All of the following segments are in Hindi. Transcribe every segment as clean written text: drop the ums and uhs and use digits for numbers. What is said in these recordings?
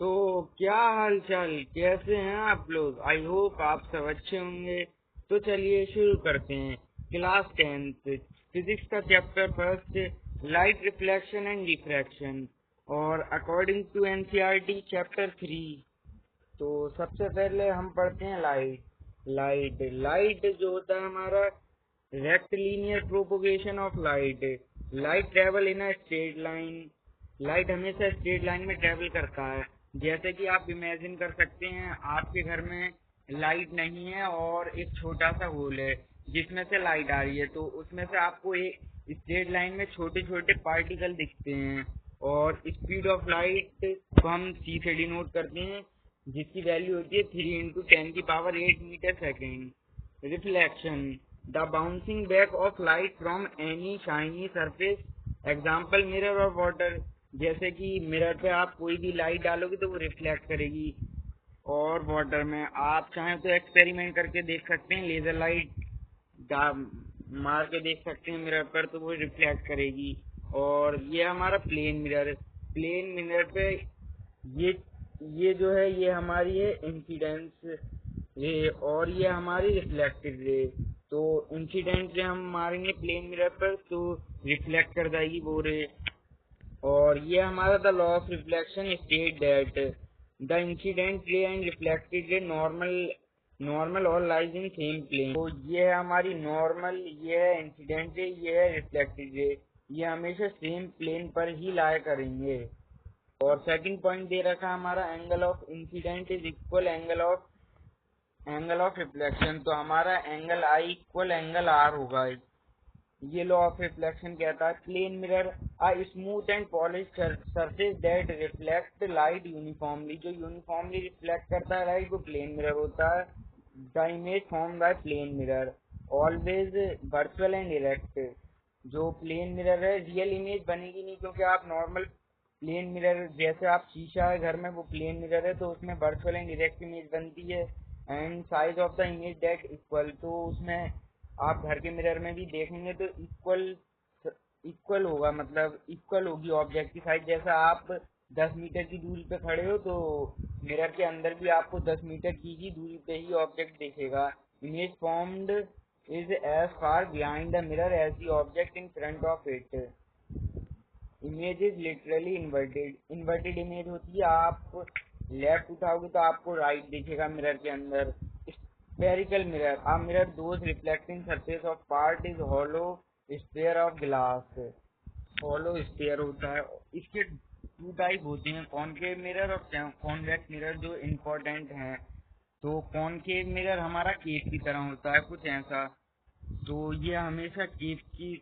तो क्या हाल चाल, कैसे हैं आप लोग। आई होप आप सब अच्छे होंगे। तो चलिए शुरू करते हैं। क्लास 10th फिजिक्स का chapter first, light reflection and diffraction, और अकॉर्डिंग टू एनसीईआरटी चैप्टर 3। तो सबसे पहले हम पढ़ते हैं लाइट। लाइट जो होता है हमारा rectilinear propagation of light. Light travel in a straight line. Light हमेशा स्ट्रेट लाइन में ट्रेवल करता है। जैसे कि आप इमेजिन कर सकते हैं, आपके घर में लाइट नहीं है और एक छोटा सा होल है जिसमें से लाइट आ रही है, तो उसमें से आपको एक स्ट्रेट लाइन में छोटे छोटे पार्टिकल दिखते हैं। और स्पीड ऑफ लाइट को हम c से डिनोट करते हैं, जिसकी वैल्यू होती है 3 × 10⁸ metre second. Reflection, the bouncing back off light from any shiny surface, example mirror और वाटर। जैसे कि मिरर पे आप कोई भी लाइट डालोगे तो वो रिफ्लेक्ट करेगी। और वाटर में आप चाहें तो एक्सपेरिमेंट करके देख सकते हैं, लेजर लाइट मार के देख सकते हैं मिरर पर, तो वो रिफ्लेक्ट करेगी। और ये हमारा प्लेन मिरर पे ये ये जो है ये हमारी है इंसिडेंस रे, और ये हमारी रिफ्लेक्टेड रे। तो इंसिडेंट रे हम मारेंगे प्लेन मिरर पर तो रिफ्लेक्ट कर जाएगी वो रे। और ये हमारा the law of reflection state that the incident रे एंड रिफ्लेक्टेड रे नॉर्मल और लाइज इन सेम प्लेन। तो ये है हमारी नॉर्मल, ये है इंसिडेंट रे, ये है रिफ्लेक्टेड रे। ये हमेशा सेम प्लेन पर ही लाया करेंगे। और सेकंड पॉइंट दे रखा है हमारा, angle of incidence is equal angle of reflection. तो हमारा angle I equal angle R होगा। ये लॉ ऑफ रिफ्लेक्शन कहता है plane mirror a smooth and polish surface that reflect light uniformly. जो यूनिफॉर्मली रिफ्लेक्ट करता है लाइट वो प्लेन मिरर होता है। The image form by plane mirror always virtual and erect. जो प्लेन मिरर है रियल इमेज बनेगी नहीं, क्योंकि आप नॉर्मल प्लेन मिरर, जैसे आप शीशा है घर में वो प्लेन मिरर है, तो उसमें वर्चुअल एंड इरेक्ट इमेज बनती है। And size of the image that equal, तो उसमें आप घर के मिरर में भी देखेंगे तो इक्वल होगा, मतलब इक्वल होगी ऑब्जेक्ट की साइज। जैसा आप 10 मीटर की दूरी पे खड़े हो तो मिरर के अंदर भी आपको 10 मीटर की ही दूरी पे ही ऑब्जेक्ट दिखेगा। Image formed is as far behind the mirror as the object in front of it. Image is literally inverted image होती है। आप लेफ्ट उठाओगे तो आपको राइट दिखेगा मिरर के अंदर। Spherical mirror, a mirror those reflecting surface of part is hollow sphere of glass। hollow sphere होता है। इसके टू टाइप होते हैं, कॉनकेव मिरर और कॉन्वेक्स मिरर, जो इम्पोर्टेंट हैं। तो कॉनकेव मिरर हमारा केस की तरह होता है, कुछ ऐसा। तो ये हमेशा केस की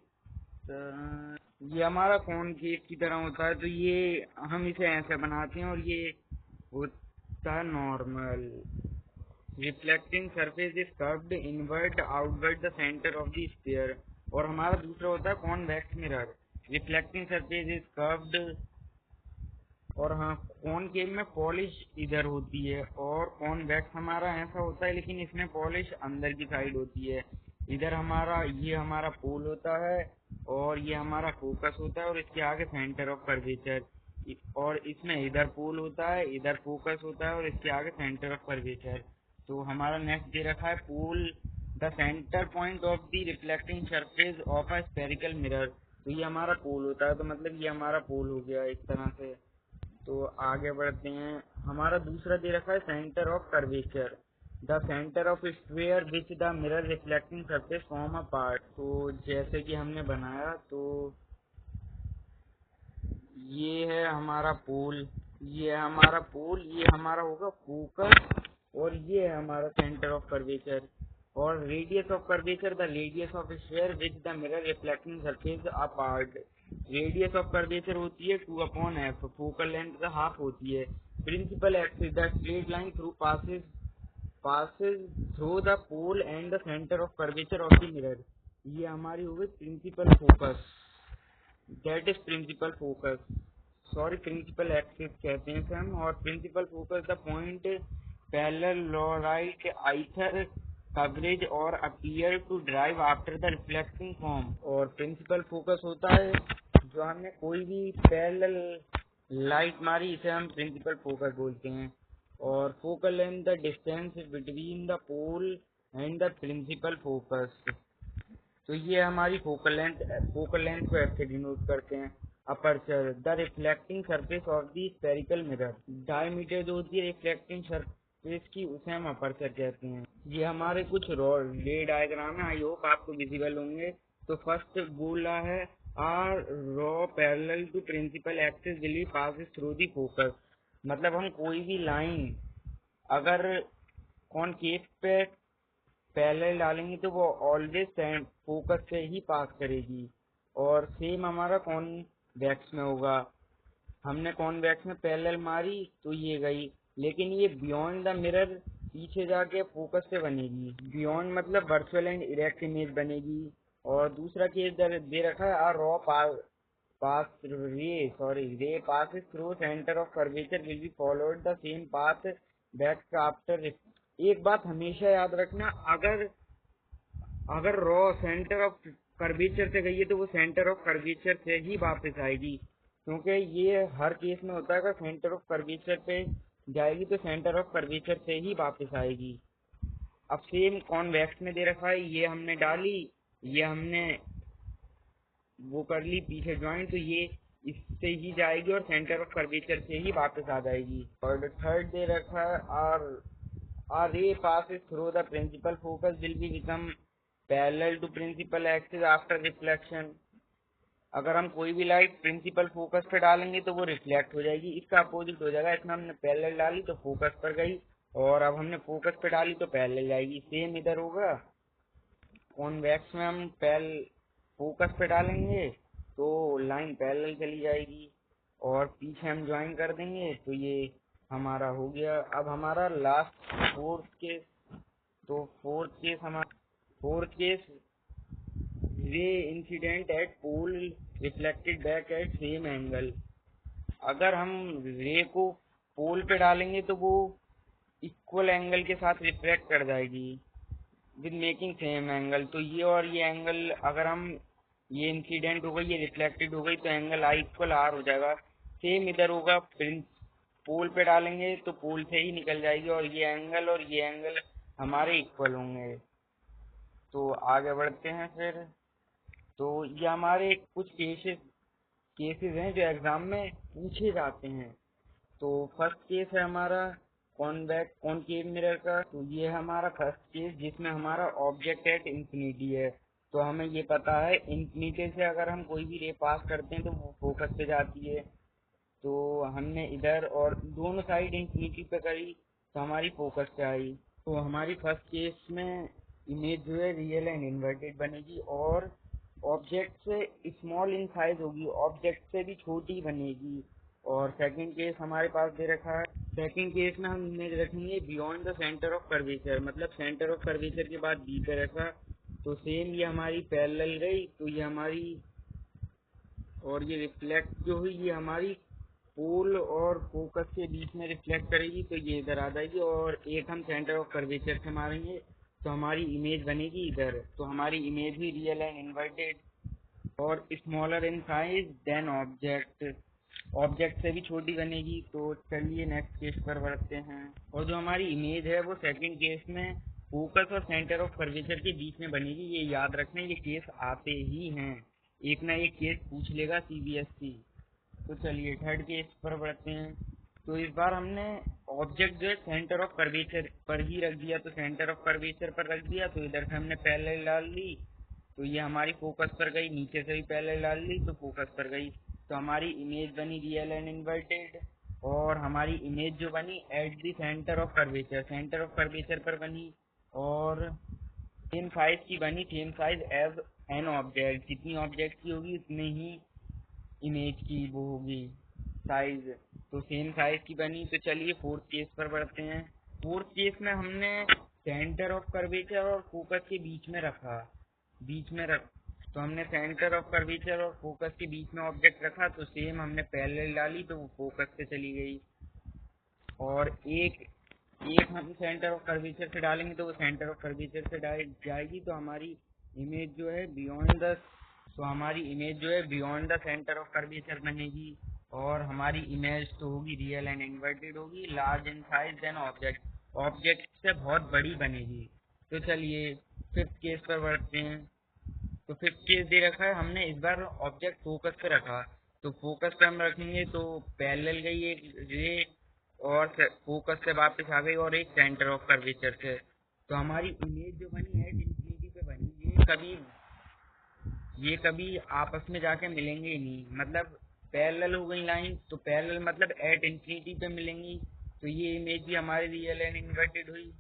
ये हमारा कॉनकेव की तरह होता है, तो ये हम इसे ऐसे बनाते हैं। और ये होता है normal. Reflecting surface is curved invert outward the centre of the sphere. और हमारा दूसरा होता है convex mirror. Reflecting surface is curved, और हाँ कॉनकेव में पॉलिश इधर होती है, और कॉन्वेक्स हमारा ऐसा होता है लेकिन इसमें पॉलिश अंदर की साइड होती है। इधर हमारा ये हमारा पोल होता है, और ये हमारा फोकस होता है, और इसके आगे सेंटर ऑफ कर्वेचर। और इसमें इधर पोल होता है, इधर फोकस होता है, और इसके आगे सेंटर ऑफ कर्वेचर। तो हमारा नेक्स्ट दे रखा है pole, the centre point of the reflecting surface of a spherical mirror. तो ये हमारा पोल होता है, तो मतलब ये हमारा पोल हो गया एक तरह से। तो आगे बढ़ते हैं। हमारा दूसरा दे रखा है centre of curvature, the centre of sphere which the mirror reflecting surface form a part. तो जैसे कि हमने बनाया, तो ये है हमारा पोल, ये हमारा होगा फोकस, और ये है हमारा सेंटर ऑफ कर्वेचर। और radius of curvature, the radius of sphere which the mirror reflecting surface apart. Radius of curvature होती है 2/f, फोकल लेंथ का हाफ होती है। Principal axis, the straight line through passes through the pole and the center of curvature of the mirror। ये हमारी हो गई principal focus, that is principal focus, sorry principal axis कहते हैं इसे हम। और principal focus the point parallel लॉराइट आइथर कवरेज और appear to diverge after the reflecting from. और प्रिंसिपल फोकस होता है जो हमने कोई भी पैरेलल लाइट मारी, इसे हम प्रिंसिपल फोकस बोलते हैं। और focal length the distance between the pole and the principal focus. तो ये हमारी फोकल लेंथ को ऐसे डिनोट करते हैं। Aperture the reflecting surface of the spherical mirror. Diameter जो होती है रिफ्लेक्टिंग सरफेस की, उसे हम अपर्चर कहते हैं। ये हमारे कुछ रे डायग्राम है, आई होप आपको विजिबल होंगे। तो फर्स्ट बोला है a ray parallel to principal axis will be passes through the focus. मतलब हम कोई भी लाइन अगर कॉनकेव पे पैरेलल डालेंगे तो वो ऑलवेज फोकस से ही पास करेगी। और सेम हमारा कॉन्वेक्स में होगा। हमने कॉन्वेक्स में पैरेलल मारी तो ये गई, लेकिन ये बियॉन्ड द मिरर पीछे जाके फोकस से बनेगी। बियॉन्ड मतलब वर्चुअल एंड इरेक्ट इमेज बनेगी। और दूसरा केस दे रखा है आर रॉ रे passes through center of curvature will be followed the same path back after। एक बात हमेशा याद रखना, अगर रॉ सेंटर ऑफ कर्वेचर से गई है तो वो सेंटर ऑफ कर्वेचर से ही वापस आएगी, क्योंकि ये हर केस में होता है। अगर सेंटर ऑफ कर्वेचर पे जाएगी तो सेंटर ऑफ कर्वेचर से ही वापस आएगी। अब सेम कॉन्वेक्स में दे रखा है, ये हमने डाली, ये हमने वो कर ली पीछे ज्वाइन, तो ये इससे ही जाएगी और सेंटर ऑफ कर्वेचर से ही वापस आ जाएगी। और थर्ड दे रखा है आर रे passes through the principal focus will be become parallel to principal axis after reflection। अगर हम कोई भी लाइट प्रिंसिपल फोकस पे डालेंगे तो वो रिफ्लेक्ट हो जाएगी, इसका अपोजिट हो जाएगा। इसमें हमने पैरेलल डाली तो फोकस पर गई, और अब हमने फोकस पे डाली तो पैरेलल जाएगी। सेम इधर होगा, कॉन्वेक्स में हम फोकस पे डालेंगे तो लाइन पैरेलल चली जाएगी, और पीछे हम ज्वाइन कर देंगे तो ये हमारा हो गया। अब हमारा लास्ट फोर्थ केस। तो fourth case ray incident at pole reflected back at same angle. अगर हम रे को पोल पे डालेंगे तो वो इक्वल एंगल के साथ रिफ्लेक्ट कर जाएगी विद मेकिंग सेम एंगल। तो ये और ये एंगल, अगर हम ये इंसिडेंट हो गई, ये रिफ्लेक्टेड हो गई, तो एंगल आई इक्वल आर हो जाएगा। सेम इधर होगा, पोल पे डालेंगे तो पोल से ही निकल जाएगी, और ये एंगल हमारे इक्वल होंगे। तो आगे बढ़ते हैं फिर। तो ये हमारे कुछ केसेस हैं जो एग्जाम में पूछे जाते हैं। तो फर्स्ट केस है हमारा कॉनकेव मिरर का। तो ये हमारा फर्स्ट केस जिसमें हमारा ऑब्जेक्ट एट इंफिनिटी है। तो हमें ये पता है इंफिनिटी से अगर हम कोई भी रे पास करते हैं तो वो फोकस पे जाती है। तो हमने इधर और दोनों साइड इंफिनिटी पे करी तो हमारी फोकस पे आई। तो हमारी फर्स्ट केस में इमेज जो है रियल एंड इन्वर्टेड बनेगी, और ऑब्जेक्ट से स्मॉल इन साइज होगी, ऑब्जेक्ट से भी छोटी बनेगी। और सेकंड केस हमारे पास दे रखा है, सेकंड केस में हम इमेज रखेंगे beyond the centre of curvature, मतलब सेंटर ऑफ कर्वेचर के बाद बी पे रखा। तो सेम ये हमारी पैरेलल गई, तो ये हमारी, और ये रिफ्लेक्ट जो हुई ये हमारी पोल और फोकस के बीच में रिफ्लेक्ट करेगी, तो ये इधर आ जाएगी। और एक हम सेंटर ऑफ कर्वेचर से मारेंगे तो हमारी इमेज बनेगी इधर। तो हमारी इमेज भी रियल एंड इन्वर्टेड और smaller in size than object से भी छोटी बनेगी। तो चलिए नेक्स्ट केस पर बढ़ते हैं। और जो हमारी इमेज है वो सेकंड केस में फोकस और सेंटर ऑफ कर्वेचर के बीच में बनेगी। ये याद रखना, ये केस आते ही हैं, एक ना एक केस पूछ लेगा CBSE। तो चलिए थर्ड केस पर बढ़ते हैं। तो इस बार हमने ऑब्जेक्ट जो है सेंटर ऑफ कर्वेचर पर ही रख दिया, तो सेंटर ऑफ कर्वेचर पर रख दिया, तो इधर से हमने पैरेलल डाल दी तो ये हमारी फोकस पर गई, नीचे से भी पैरेलल डाल दी तो फोकस पर गई। तो हमारी इमेज बनी रियल एंड इन्वर्टेड, और हमारी इमेज जो बनी at the centre of curvature, centre of curvature पर बनी, और सेम साइज की बनी, same size as an object, जितनी ऑब्जेक्ट की होगी उतनी ही इमेज की वो होगी साइज, तो सेम साइज की बनी। तो चलिए फोर्थ केस पर बढ़ते हैं। फोर्थ केस में हमने सेंटर ऑफ कर्वेचर और फोकस के बीच में रख तो हमने सेंटर ऑफ कर्वेचर और फोकस के बीच में ऑब्जेक्ट रखा, तो सेम हमने पैरेलल डाली तो वो फोकस से चली गई। और एक हम सेंटर ऑफ कर्वेचर से डालेंगे तो वो सेंटर ऑफ कर्वेचर से जाएगी, तो हमारी इमेज जो है beyond the centre of curvature बनेगी। और हमारी इमेज तो होगी रियल एंड इन्वर्टेड होगी, large in size than object, object से बहुत बड़ी बनेगी। तो चलिए फिफ्थ केस पर बढ़ते हैं। तो फिफ्थ केस दे रखा है, हमने इस बार ऑब्जेक्ट फोकस पे रखा, तो फोकस पे हम रखेंगे तो पैरेलल गई एक रे और फोकस से वापस आ गई और एक सेंटर ऑफ कर्वेचर से। तो हमारी इमेज जो बनी है इंफिनिटी पे बनी, ये कभी आपस में जाके मिलेंगे ही नहीं, मतलब पैरेलल हो गई लाइन, तो पैरेलल मतलब एट इंफिनिटी पे मिलेंगी। तो ये इमेज भी हमारी रियल एंड इन्वर्टेड हुई।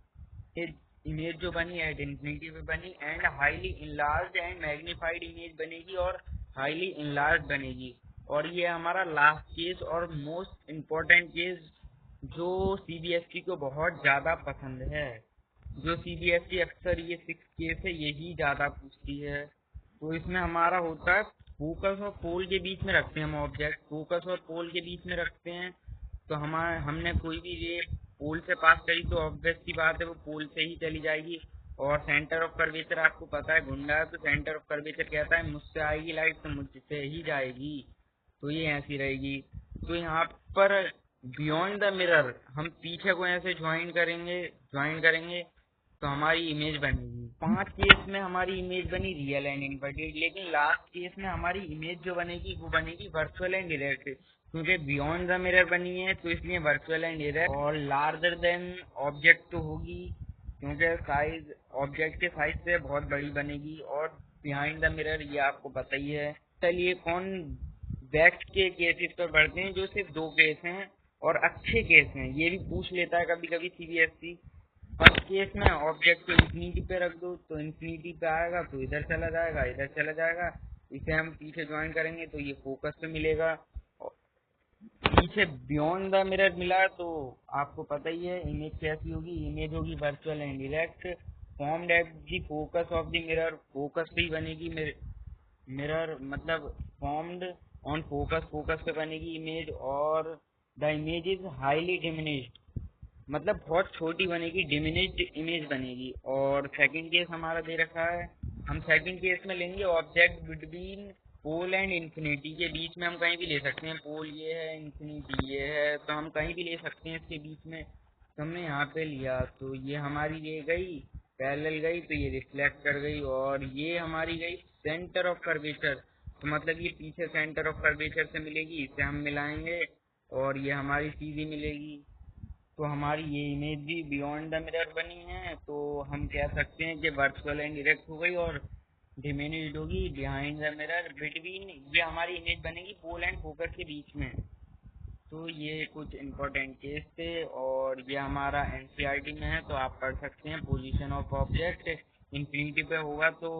फिर इमेज जो बनी एट इंफिनिटी पे बनी and highly enlarge and magnified image बनेगी और हाईली इनलार्ज बनेगी। और ये हमारा लास्ट केस और मोस्ट इम्पोर्टेंट केस जो सीबीएसई को बहुत ज्यादा पसंद है, जो सीबीएसई अक्सर ये सिक्स केस है यही ज्यादा पूछती है। तो इसमें हमारा होता है फोकस और पोल के बीच में रखते हैं हम ऑब्जेक्ट, फोकस और पोल के बीच में रखते हैं। तो हमने कोई भी रे पोल से पास करी तो ऑब्वियस सी बात है वो पोल से ही चली जाएगी। और सेंटर ऑफ कर्वेचर आपको पता है गुंडा है, तो सेंटर ऑफ कर्वेचर कहता है मुझसे आएगी लाइट तो मुझसे ही जाएगी, तो ये ऐसी रहेगी। तो यहाँ पर बियॉन्ड द मिरर हम पीछे को ऐसे ज्वाइन करेंगे तो हमारी इमेज बनेगी। 5 केस में हमारी इमेज बनी रियल एंड इन्वर्टेड, लेकिन लास्ट केस में हमारी इमेज जो बनेगी वो बनेगी वर्चुअल एंड डायरेक्ट, क्योंकि बियॉन्ड द मिरर बनी है तो इसलिए वर्चुअल एंड डायरेक्ट। और लार्जर देन ऑब्जेक्ट तो होगी क्योंकि साइज ऑब्जेक्ट के साइज से बहुत बड़ी बनेगी। और बिहाइंड द मिरर ये आपको पता ही है। चलिए कौन वेक्स के केसेस पर बढ़ते हैं, जो सिर्फ 2 केस हैं और अच्छे केस हैं, ये भी पूछ लेता है कभी कभी सीबीएसई। फर्स्ट केस में ऑब्जेक्ट को इंफिनिटी पे रख दो तो इंफिनिटी पे आएगा तो इधर चला जाएगा, इधर चला जाएगा। इसे हम पीछे ज्वाइन करेंगे तो ये फोकस पे मिलेगा। पीछे बियॉन्ड द मिरर मिला तो आपको पता ही है इमेज कैसी होगी, इमेज होगी virtual and direct. Formed at the focus of the mirror, focus पे ही बनेगी मिरर मतलब फॉर्म्ड ऑन फोकस, फोकस पे बनेगी इमेज। और the image is highly diminished, मतलब बहुत छोटी बनेगी, डिमिनिश्ड इमेज बनेगी। और सेकंड केस हमारा दे रखा है, हम सेकंड केस में लेंगे object between pole and infinity, के बीच में हम कहीं भी ले सकते हैं, पोल ये है इंफिनिटी ये है तो हम कहीं भी ले सकते हैं इसके बीच में। तो हमने यहाँ पे लिया तो ये हमारी ये गई पैरेलल गई तो ये रिफ्लेक्ट कर गई, और ये हमारी गई सेंटर ऑफ कर्वेचर, तो मतलब ये पीछे सेंटर ऑफ कर्वेचर से मिलेगी, इसे हम मिलाएंगे और ये हमारी सीधी मिलेगी। तो हमारी ये इमेज भी बियॉन्ड द मिरर बनी है, तो हम कह सकते हैं कि वर्चुअल एंड डायरेक्ट हो गई और डिमिनिश्ड होगी बिहाइंड द मिरर बिटवीन, ये हमारी इमेज बनेगी पोल एंड फोकस के बीच में। तो ये कुछ इम्पोर्टेंट केस थे और ये हमारा एनसीईआरटी में है, तो आप पढ़ सकते हैं। पोजीशन ऑफ ऑब्जेक्ट इंफिनिटी पे होगा तो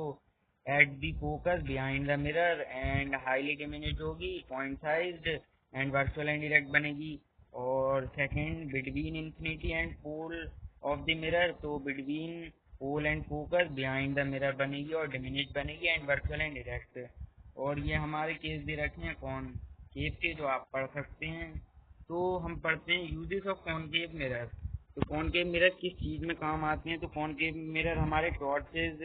at the focus behind the mirror and highly diminished होगी point sized and virtual and direct बनेगी। और second between infinity and pole of the mirror, तो between pole and focus behind the mirror बनेगी और डिमिनिश्ड बनेगी एंड वर्चुअल एंड डायरेक्ट। और ये हमारे केस दे रखे हैं कौन केस के, जो आप पढ़ सकते हैं। तो हम पढ़ते हैं यूजेस ऑफ कॉनकेव मिरर। तो कॉनकेव मिरर किस चीज़ में काम आते हैं, तो कॉनकेव मिरर हमारे torches,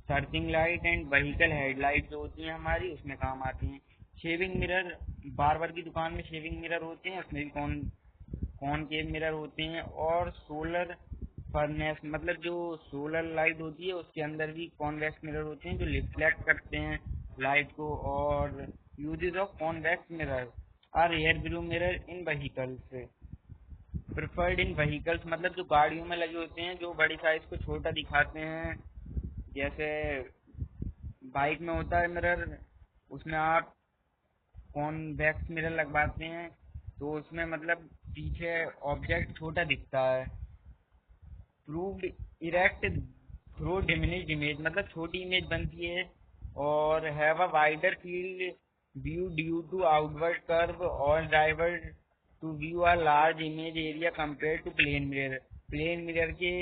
searching light and vehicle headlight जो होती हैं हमारी उसमें काम आती हैं। शेविंग मिरर, बार्बर की दुकान में शेविंग मिरर होते हैं, उसमें भी कॉनकेव मिरर होते हैं। और सोलर फर्नेस मतलब जो सोलर लाइट होती है उसके अंदर भी कॉन्वेक्स मिरर होते हैं जो रिफ्लेक्ट करते हैं लाइट को। और uses of convex mirror are rear view mirror in vehicles, preferred in vehicles मतलब जो गाड़ियों में लगे होते हैं, जो बड़ी साइज को छोटा दिखाते हैं। जैसे बाइक में होता है मिरर, उसमें आप कॉन्वेक्स मिरर लगवाते हैं तो उसमें मतलब पीछे ऑब्जेक्ट छोटा दिखता है। Proved erect through diminished image मतलब छोटी इमेज बनती है। और have a wider field view due to outward curve और driver to view a large image area compare to plane mirror, plane mirror के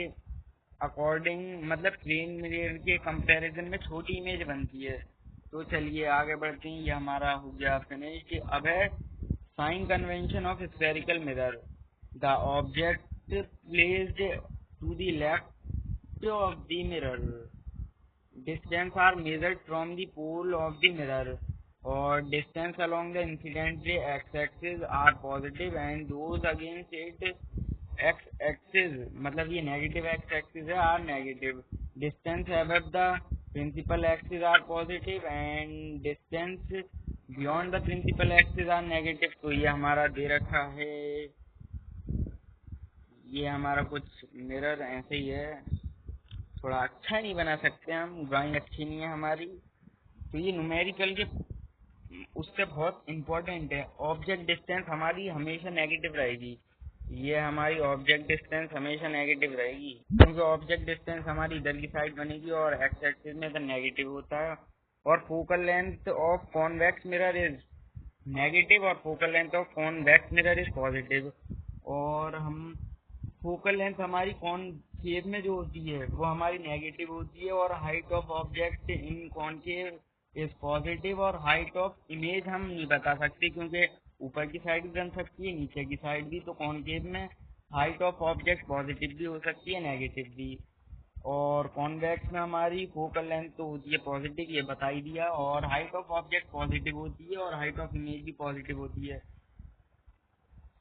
अकॉर्डिंग मतलब प्लेन मिरर के कंपैरिजन में छोटी इमेज बनती है। तो चलिए आगे बढ़ते हैं, ये हमारा हो गया फिनिश्ड। अब है sign convention of spherical mirror. The object placed to the left of the mirror. Distance are measured from the pole of the mirror और distance along the incident ray X axis are positive and those against it X axis, मतलब ये नेगेटिव एक्स एक्सिस है, are negative. Distance above the principal axis are positive and distance beyond the principal axis are negative. तो ये हमारा दे रखा है, ये हमारा कुछ मिरर ऐसे ही है, थोड़ा अच्छा नहीं बना सकते हम, ड्राइंग अच्छी नहीं है हमारी। तो ये न्यूमेरिकल के उससे बहुत इम्पोर्टेंट है। ऑब्जेक्ट डिस्टेंस हमारी हमेशा नेगेटिव रहेगी, ये हमारी ऑब्जेक्ट डिस्टेंस हमेशा नेगेटिव रहेगी, क्योंकि ऑब्जेक्ट डिस्टेंस हमारी इधर की साइड बनेगी और एक्स एक्सिस में तो नेगेटिव होता है। और focal length of convex mirror is negative और focal length of convex mirror is positive. और हम फोकल लेंथ हमारी कॉनकेव में जो होती है वो हमारी नेगेटिव होती है, और height of object in concave is positive. और हाइट ऑफ इमेज हम नहीं बता सकते, क्योंकि ऊपर की साइड भी बन सकती है, नीचे की साइड भी। तो कॉनकेव में हाइट ऑफ ऑब्जेक्ट पॉजिटिव भी हो सकती है, नेगेटिव भी। और कॉन्वेक्स में हमारी फोकल लेंथ तो होती है पॉजिटिव, ये बता ही दिया, और हाइट ऑफ ऑब्जेक्ट पॉजिटिव होती है और हाइट ऑफ इमेज भी पॉजिटिव होती है।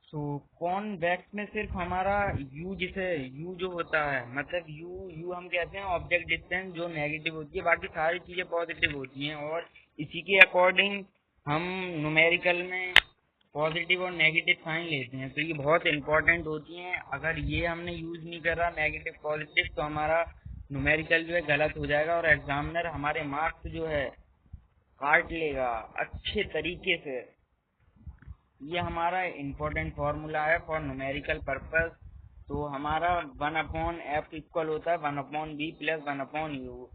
सो कॉन्वेक्स में सिर्फ हमारा यू, जिसे यू जो होता है, मतलब यू यू हम कहते हैं ऑब्जेक्ट डिस्टेंस, जो नेगेटिव होती है, बाकी सारी चीजें पॉजिटिव होती हैं। और इसी के अकॉर्डिंग हम न्यूमेरिकल में पॉजिटिव और नेगेटिव साइन लेते हैं। तो ये बहुत इंपॉर्टेंट होती हैं। अगर ये हमने यूज नहीं करा नेगेटिव पॉजिटिव, तो हमारा न्यूमेरिकल जो है गलत हो जाएगा, और एग्जामिनर हमारे मार्क्स जो है काट लेगा अच्छे तरीके से। ये हमारा इम्पोर्टेंट फॉर्मूला है फॉर न्यूमेरिकल पर्पस। तो हमारा 1/f इक्वल होता है 1/b प्लस 1/u।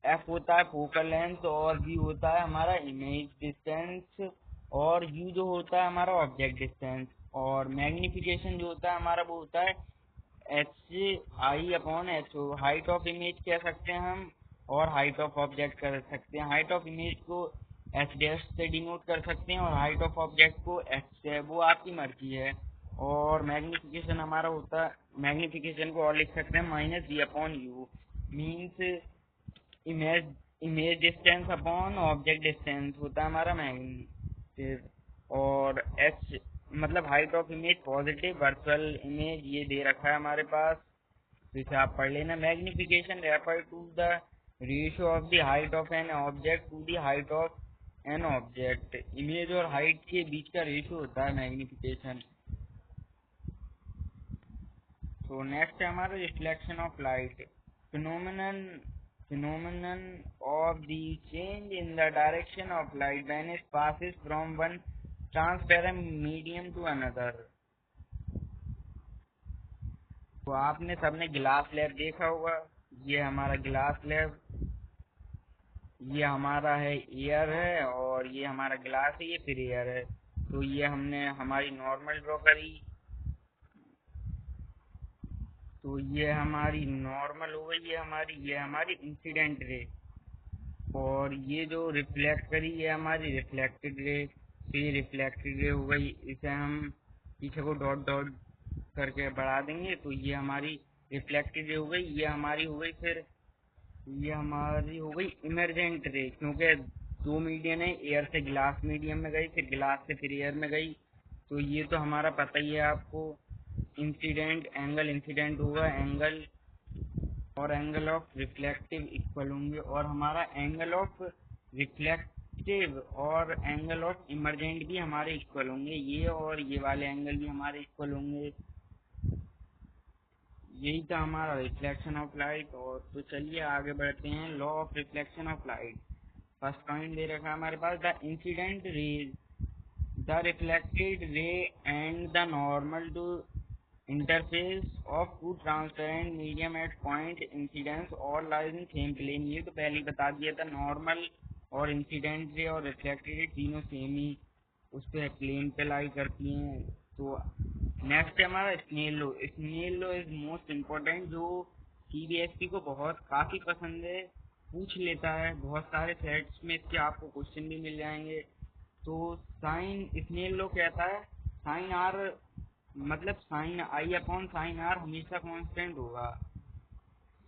एफ होता है फोकल लेंथ, और बी होता है हमारा इमेज डिस्टेंस, और यू जो होता है हमारा ऑब्जेक्ट डिस्टेंस। और मैग्निफिकेशन जो होता है हमारा वो होता है HI/H। हाइट ऑफ इमेज कह सकते हैं हम, और हाइट ऑफ ऑब्जेक्ट कर सकते हैं। हाइट ऑफ इमेज को H डैश से डिनोट कर सकते हैं, और हाइट ऑफ ऑब्जेक्ट को H से, वो आपकी मर्जी है। और मैग्निफिकेशन हमारा होता है, मैग्निफिकेशन को और लिख सकते हैं -B/U, means image image distance upon object distance होता है हमारा मैग्नीट्यूड। और एच मतलब height of image positive, virtual image ये दे रखा है हमारे पास, तो इसे आप पढ़ लेना। Magnification refer to the ratio of the height of an object to the height of an object. Image और हाइट के बीच का रेशियो होता है मैग्निफिकेशन। तो नेक्स्ट है हमारा reflection of light, phenomenon phenomenon of the change in the direction of light when it passes from one transparent medium to another। तो आपने सबने ग्लास लैब देखा होगा, ये हमारा ग्लास लैब, ये हमारा है एयर है, और ये हमारा ग्लास है, ये फिर एयर है। तो ये हमने हमारी नॉर्मल ड्रॉ करी, तो ये हमारी नॉर्मल हो गई, ये हमारी इंसिडेंट रे। और ये जो रिफ्लेक्ट करी ये हमारी रिफ्लेक्टेड रे। तो ये रिफ्लेक्टेड रे हो गई, इसे हम पीछे को डॉट डॉट करके बढ़ा देंगे, तो ये हमारी रिफ्लेक्टेड रे हो गई। ये हमारी हो गई, फिर ये हमारी हो गई इमरजेंट रे, क्योंकि दो मीडियम है, एयर से ग्लास मीडियम में गई, फिर ग्लास से फिर एयर में गई। तो ये तो हमारा पता ही है आपको। इंसिडेंट एंगल, इंसिडेंट होगा एंगल, और एंगल ऑफ रिफ्लेक्टिव इक्वल होंगे, और हमारा एंगल ऑफ रिफ्लेक्टिव और एंगल ऑफ इमरजेंट भी हमारे इक्वल होंगे, ये और ये वाले एंगल भी हमारे इक्वल होंगे। यही था हमारा रिफ्लेक्शन ऑफ लाइट। और तो चलिए आगे बढ़ते हैं, law of reflection of light. First point दे रखा है हमारे पास, the incident rays, the reflected ray and the normal to interface of two transparent medium at point incidence और लाइज इन सेम प्लेन। ये तो पहले ही बता दिया था, नॉर्मल और इंसिडेंट रे और रिफ्लेक्टेड रे तीनों सेम ही उस पर प्लेन पे लाई करती हैं। तो नेक्स्ट है हमारा Snell law. Snell law is most important, जो सीबीएसई को बहुत काफी पसंद है, पूछ लेता है बहुत सारे सेट्स में, इसके आपको क्वेश्चन भी मिल जाएंगे। तो साइन स्नेल लो कहता है साइन आर, मतलब साइन I/sin r हमेशा कांस्टेंट होगा।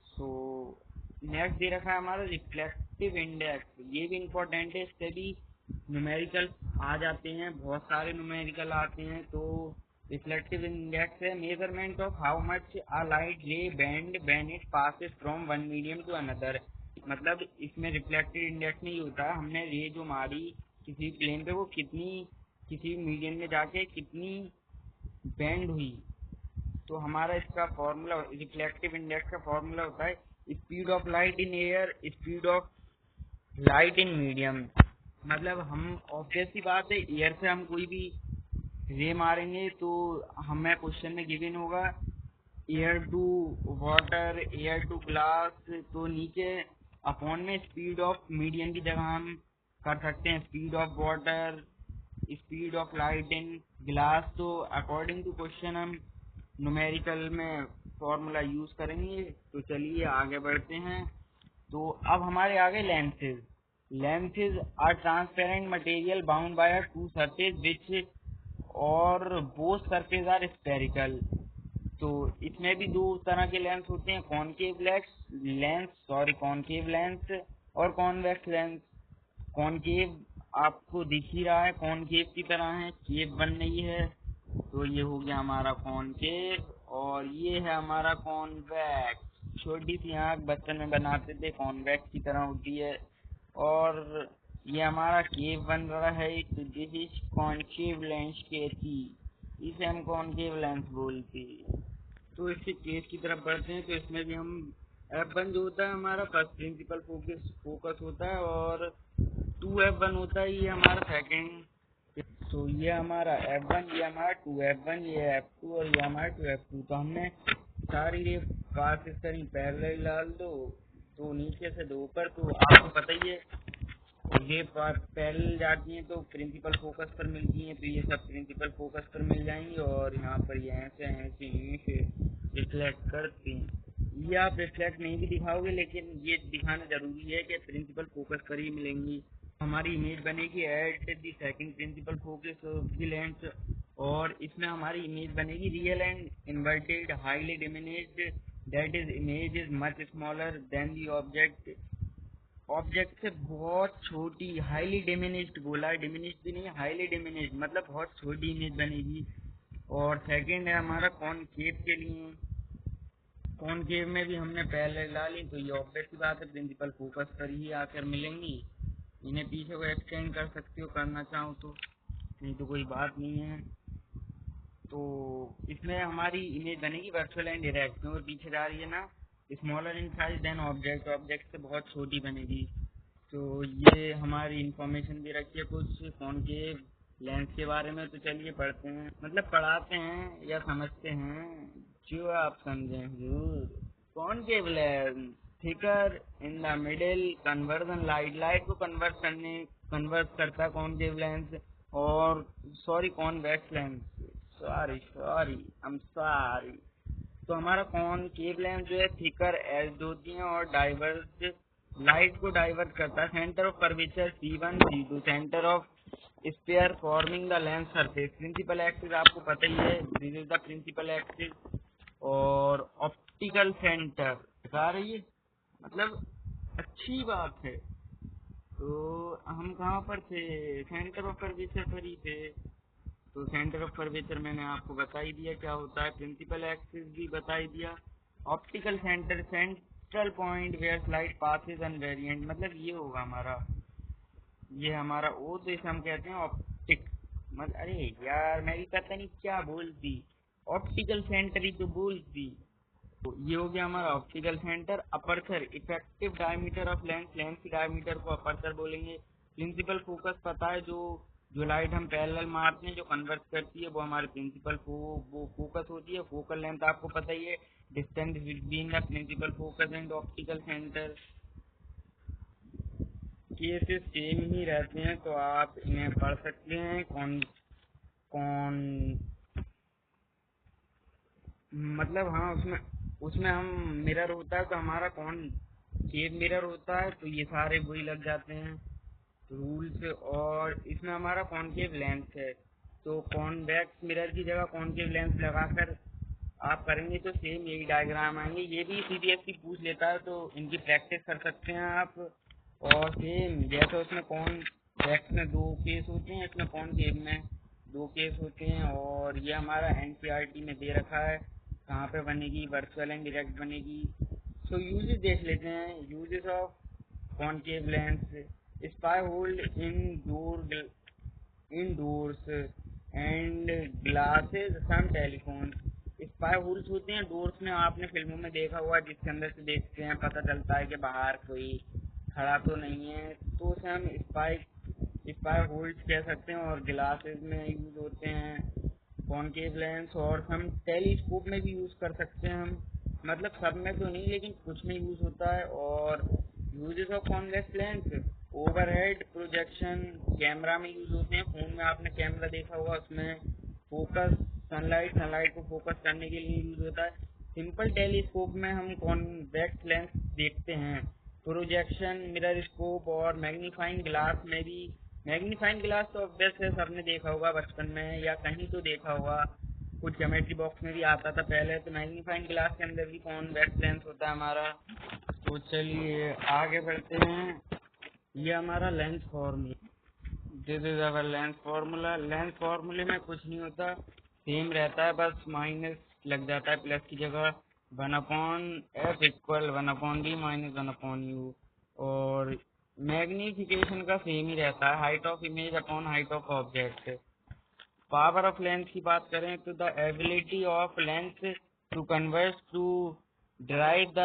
सो नेक्स्ट दे रखा है हमारा रिफ्लेक्टिव इंडेक्स, ये भी इम्पोर्टेंट है, इससे भी न्यूमेरिकल आ जाते हैं, बहुत सारे न्यूमेरिकल आते हैं। तो रिफ्लेक्टिव इंडेक्स है measurement of how much a light ray bend when it passes from one medium to another. मतलब इसमें रिफ्लेक्टिव इंडेक्स नहीं होता है, हमने रे जो मारी किसी प्लेन पे वो कितनी किसी मीडियम में जाके कितनी बेंड हुई। तो हमारा इसका फॉर्मूला रिफ्लेक्टिव इंडेक्स का फॉर्मूला होता है speed of light in air, speed of light in medium. मतलब हम ऑब्वियस सी बात है, एयर से हम कोई भी रे मारेंगे तो हमें क्वेश्चन में गिवन होगा air to water, air to glass, तो नीचे अपॉन में स्पीड ऑफ मीडियम की जगह हम कर सकते हैं speed of water, speed of light in glass. तो अकॉर्डिंग टू क्वेश्चन हम न्यूमेरिकल में फॉर्मूला यूज करेंगे। तो चलिए आगे बढ़ते हैं। तो अब हमारे आगे lenses. Lenses are transparent material bound by two surface which or both surface are spherical. तो इसमें भी दो तरह के लेंस होते हैं, कॉनकेव लेंस और कॉन्वेक्स लेंस। कॉनकेव आपको दिख ही रहा है, कॉनकेव की तरह है, केव बन रही है। तो ये हो गया हमारा कॉनकेव और ये है हमारा कॉन्वेक्स। छोटी सी आँख बचपन में बनाते थे, कॉन्वेक्स की तरह होती है। और ये हमारा केव बन रहा है, तो दिस इज कॉन्केव लेंस कहती, इसे हम कॉनकेव लेंस बोलते। तो इसके केस की तरफ बढ़ते हैं। तो इसमें भी हम F1 जो होता है हमारा फर्स्ट प्रिंसिपल फोकस होता है और 2F1 होता है, ये हमारा सेकंड। तो ये हमारा F1, ये हमारा 2F1, ये F2 और ये हमारा 2F2। तो हमने सारी रे पास इस तरह पैरेलल डाल दो, तो नीचे से दो ऊपर। तो आपको पता ही है ये पैरेलल जाती हैं तो प्रिंसिपल फोकस पर मिलती हैं, तो ये सब प्रिंसिपल फोकस पर मिल जाएंगी और यहाँ पर ये ऐसे रिफ्लेक्ट करती हैं। ये आप रिफ्लेक्ट नहीं भी दिखाओगे, लेकिन ये दिखाना जरूरी है कि प्रिंसिपल फोकस पर ही मिलेंगी। हमारी इमेज बनेगी at the second principal focus of the lens, और इसमें हमारी इमेज बनेगी real and inverted highly diminished, that is image is much smaller than the object. Object से बहुत छोटी, हाईली डिमिनिश्ड बोला है, डिमिनिश्ड भी नहीं, हाईली डिमिनिश्ड मतलब बहुत छोटी इमेज बनेगी। और सेकंड है हमारा कॉनकेव के लिए। कॉनकेव में भी हमने पहले डाली, तो ये ऑब्वियस की बात है प्रिंसिपल फोकस पर ही आकर मिलेंगी। इन्हें पीछे को एक्सटेंड कर सकते हो करना चाहो तो, नहीं तो कोई बात नहीं है। तो इसमें हमारी इमेज बनेगी वर्चुअल एंड डायरेक्ट, क्योंकि पीछे जा रही है ना, smaller in size than object, object से बहुत छोटी बनेगी। तो ये हमारी इंफॉर्मेशन भी रखी है कुछ कॉनकेव लेंस के बारे में। तो चलिए पढ़ते हैं, मतलब पढ़ाते हैं या समझते हैं जो आप समझें जरूर। Concave lens thicker in the middle conversion light, light को कन्वर्ट करता है कॉनकेव लेंस। और sorry convex lens, sorry I am sorry. तो हमारा कॉनकेव लेंस जो है थिकर एज होती है और डाइवर्ज, लाइट को डाइवर्ट करता है। Centre of curvature C1 C2, centre of sphere forming the lens surface. Principal axis आपको पता ही है, this is the principal axis. और ऑप्टिकल सेंटर बता रही है, मतलब अच्छी बात है। तो हम कहाँ पर थे, सेंटर ऑफ कर्वेचर पर ही थे। तो सेंटर ऑफ कर्वेचर मैंने आपको बता ही दिया क्या होता है, प्रिंसिपल एक्सिस भी बता ही दिया। Optical centre, central point where light passes invariant, मतलब ये होगा हमारा, ये हमारा ओ, तो इसे हम कहते हैं ऑप्टिक। मत अरे यार मैं भी पता नहीं क्या बोलती, ऑप्टिकल सेंटर ही तो बोलती। तो ये हो गया हमारा optical centre. Aperture effective diameter of lens, lens की डायमीटर को अपर्चर बोलेंगे। प्रिंसिपल फोकस पता है, जो जो लाइट हम पैरेलल मारते हैं जो कन्वर्ट करती है वो हमारे प्रिंसिपल वो फोकस होती है। फोकल लेंथ आपको पता ही है, distance between the principal focus and optical centre. Cases same ही रहते हैं तो आप इन्हें पढ़ सकते हैं। कौन कौन मतलब हाँ, उसमें उसमें हम मिरर होता है तो हमारा कौन केव मिरर होता है, तो ये सारे वही लग जाते हैं रूल्स। और इसमें हमारा कॉनकेव लेंस है, तो कॉन्वेक्स मिरर की जगह कॉनकेव लेंस लगाकर आप करेंगे तो सेम यही डायग्राम आएंगे। ये भी CBSE पूछ लेता है तो इनकी प्रैक्टिस कर सकते हैं आप। और सेम जैसे उसमें रेक्स में 2 केस होते हैं, इसमें कॉनकेव में 2 केस होते हैं। और ये हमारा एनसीईआरटी में दे रखा है कहाँ पे बनेगी, वर्चुअल एंड डायरेक्ट बनेगी। सो यूजेस देख लेते हैं। Uses of concave lens, spy hold indoors and glasses some telephones। Spy holes होते हैं डोर्स में, आपने फिल्मों में देखा हुआ, जिसके अंदर से देखते हैं पता चलता है कि बाहर कोई खड़ा तो नहीं है, तो उसे हम स्पाई होल्स कह सकते हैं। और ग्लासेस में यूज होते हैं कॉनकेव लेंस, और हम टेलीस्कोप में भी यूज कर सकते हैं हम, मतलब सब में तो नहीं लेकिन कुछ में यूज होता है। और uses of convex lens, overhead projection, camera में यूज होते हैं। फोन में आपने कैमरा देखा होगा, उसमें फोकस सनलाइट को फोकस करने के लिए यूज होता है। सिंपल टेलीस्कोप में हम कॉन्वेक्स लेंस देखते हैं। प्रोजेक्शन, मिरर स्कोप और मैग्नीफाइंग ग्लास में भी। मैग्नीफाइंग ग्लास तो ऑब्वियस है, सबने देखा होगा बचपन में या कहीं तो देखा होगा, कुछ ज्योमेट्री बॉक्स में भी आता था पहले। तो मैग्नीफाइंग ग्लास के अंदर भी कॉन्वेक्स लेंस होता है हमारा। तो चलिए आगे बढ़ते हैं। ये हमारा lens formula, this is our lens formula. Lens फॉर्मूले में कुछ नहीं होता, सेम रहता है, बस माइनस लग जाता है प्लस की जगह। 1/f equal 1/d minus 1/u। और मैग्निफिकेशन का सेम ही रहता है, height of image upon height of object. Power of lens की बात करें तो the ability of lens to convert to derive the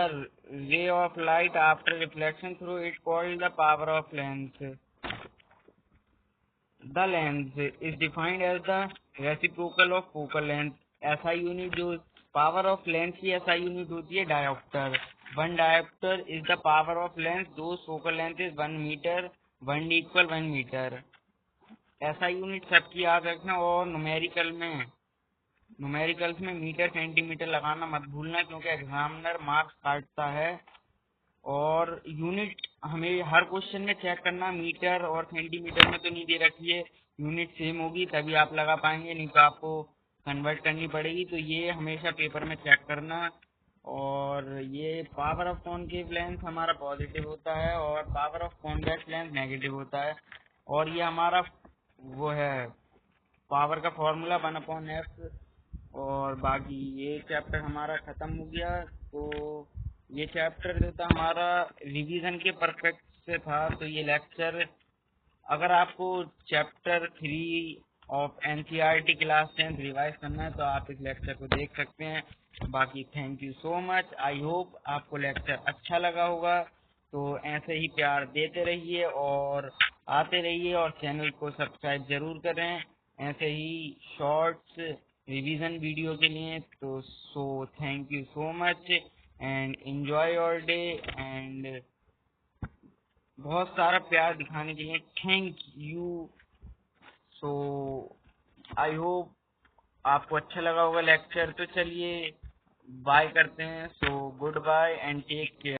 ray of light after reflection through it called the power of lens। The lens is defined as the reciprocal of focal length। SI unit जो पावर ऑफ लेंस की SI यूनिट होती है dioptre. 1 dioptre is the power of lens, दो focal length is 1 metre, 1D equal 1 metre. SI unit सबकी याद रखना। और न्यूमेरिकल्स में मीटर सेंटीमीटर लगाना मत भूलना, क्योंकि एग्जामिनर मार्क्स काटता है। और यूनिट हमें हर क्वेश्चन में चेक करना, मीटर और सेंटीमीटर में तो नहीं दे रखी है, यूनिट सेम होगी तभी आप लगा पाएंगे, नहीं तो आपको कन्वर्ट करनी पड़ेगी। तो ये हमेशा पेपर में चेक करना। और ये पावर ऑफ कॉनकेव लेंस हमारा पॉजिटिव होता है और power of convex lens negative होता है। और ये हमारा वो है पावर का फॉर्मूला 1/f। और बाकी ये चैप्टर हमारा खत्म हो गया। तो ये चैप्टर जो था हमारा रिवीजन के परफेक्ट से था। तो ये लेक्चर, अगर आपको chapter 3 of NCERT class 10 revise करना है तो आप इस लेक्चर को देख सकते हैं। बाकी thank you so much. I hope आपको लेक्चर अच्छा लगा होगा। तो ऐसे ही प्यार देते रहिए और आते रहिए, और चैनल को सब्सक्राइब जरूर करें ऐसे ही शॉर्ट्स रिवीजन वीडियो के लिए। तो so thank you so much and enjoy your day. And बहुत सारा प्यार दिखाने के लिए thank you. So I hope आपको अच्छा लगा होगा लेक्चर। तो चलिए बाय करते हैं। So goodbye and take care.